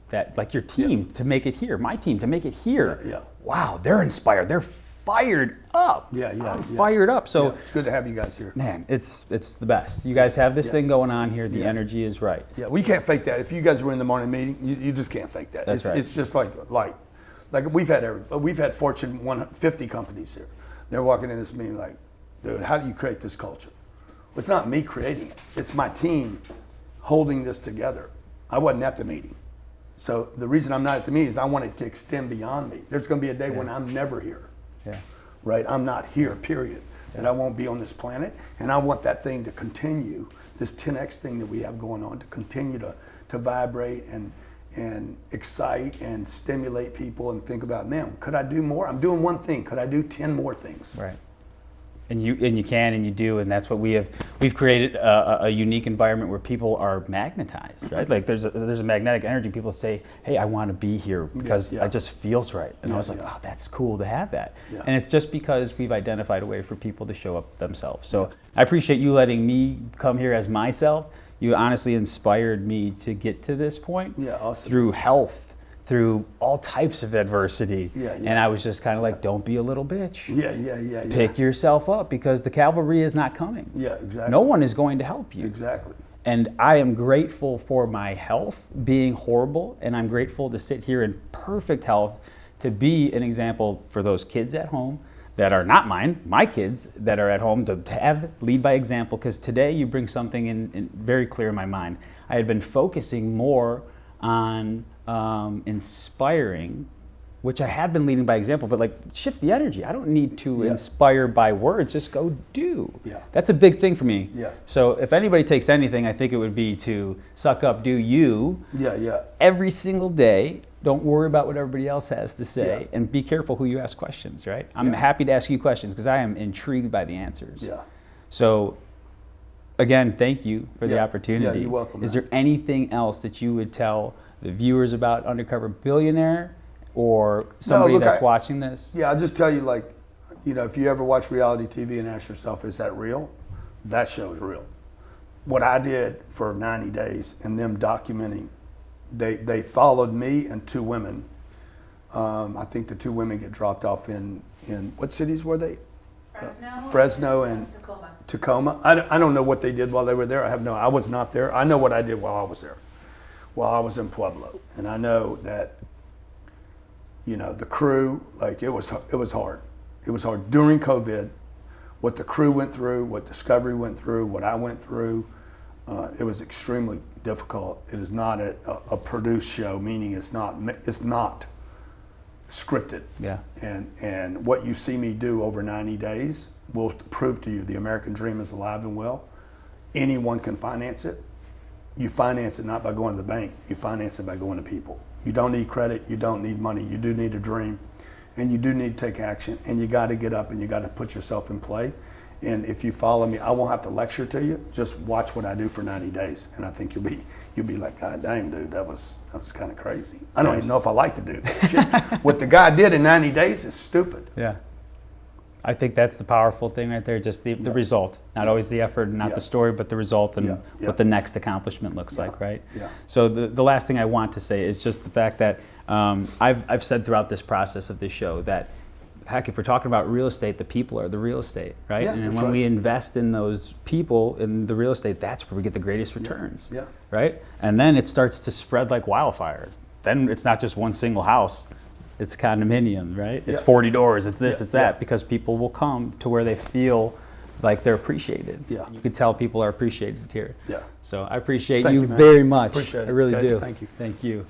that like your team to make it here, my team to make it here. Yeah. Wow, they're inspired. They're fired up. I'm fired up. So it's good to have you guys here. Man, it's the best. You guys have this thing going on here. The energy is right. Yeah, we can't fake that. If you guys were in the morning meeting, you just can't fake that. That's right. It's just like we've had Fortune 150 companies here. They're walking in this meeting like, dude, how do you create this culture? Well, it's not me creating it. It's my team holding this together. I wasn't at the meeting. So the reason I'm not at the meeting is I want it to extend beyond me. There's going to be a day when I'm never here. Yeah. Right? I'm not here, period. And I won't be on this planet. And I want that thing to continue, this 10X thing that we have going on, to continue to vibrate and excite and stimulate people and think about, man, could I do more? I'm doing one thing. Could I do 10 more things? Right. And you can and you do, and that's what we've created a unique environment where people are magnetized, right? Like there's a magnetic energy. People say, hey, I want to be here because it just feels right. And I was like, oh, that's cool to have that. Yeah. And it's just because we've identified a way for people to show up themselves. So I appreciate you letting me come here as myself. You honestly inspired me to get to this point through health, through all types of adversity. And I was just kind of like, don't be a little bitch. Yeah. Pick yourself up because the cavalry is not coming. Yeah, exactly. No one is going to help you. Exactly. And I am grateful for my health being horrible, and I'm grateful to sit here in perfect health to be an example for those kids at home that are not mine, my kids that are at home, to have lead by example, because today you bring something in very clear in my mind. I had been focusing more on inspiring, which I have been leading by example, but like shift the energy. I don't need to inspire by words, just go do. Yeah. That's a big thing for me. Yeah. So if anybody takes anything, I think it would be to suck up, do you every single day. Don't worry about what everybody else has to say, and be careful who you ask questions, right? I'm happy to ask you questions because I am intrigued by the answers. Yeah. So again, thank you for the opportunity. Yeah, you're welcome. Is there anything else that you would tell the viewers about Undercover Billionaire or somebody that's watching this? Yeah, I'll just tell you, like, if you ever watch reality TV and ask yourself, is that real? That show is real. What I did for 90 days and them documenting, they followed me and 2 women. I think the 2 women get dropped off in what cities were they? Fresno and Tacoma. I don't know what they did while they were there. I was not there. I know what I did while I was there, while I was in Pueblo. And I know that, the crew, like it was hard. It was hard during COVID, what the crew went through, what Discovery went through, what I went through. It was extremely difficult. It is not a produced show, meaning it's not scripted. Yeah. And what you see me do over 90 days will prove to you the American dream is alive and well. Anyone can finance it. You finance it not by going to the bank. You finance it by going to people. You don't need credit. You don't need money. You do need a dream, and you do need to take action. And you got to get up and you got to put yourself in play. And if you follow me, I won't have to lecture to you. Just watch what I do for 90 days, and I think you'll be like, God dang, dude, that was kind of crazy. I don't even know if I like to do that shit. What the guy did in 90 days is stupid. Yeah. I think that's the powerful thing right there, just the result. Not always the effort, not the story, but the result and what the next accomplishment looks like, right? Yeah. So the last thing I want to say is just the fact that I've said throughout this process of this show that, heck, if we're talking about real estate, the people are the real estate, right? Yeah, and when we invest in those people in the real estate, that's where we get the greatest returns, right? And then it starts to spread like wildfire. Then it's not just one single house. It's condominium, right? It's 40 doors, it's this, it's that, because people will come to where they feel like they're appreciated. Yeah. You can tell people are appreciated here. Yeah. So I appreciate Thank you you, man. very much. Appreciate it. I really Okay, do. thank you. Thank you.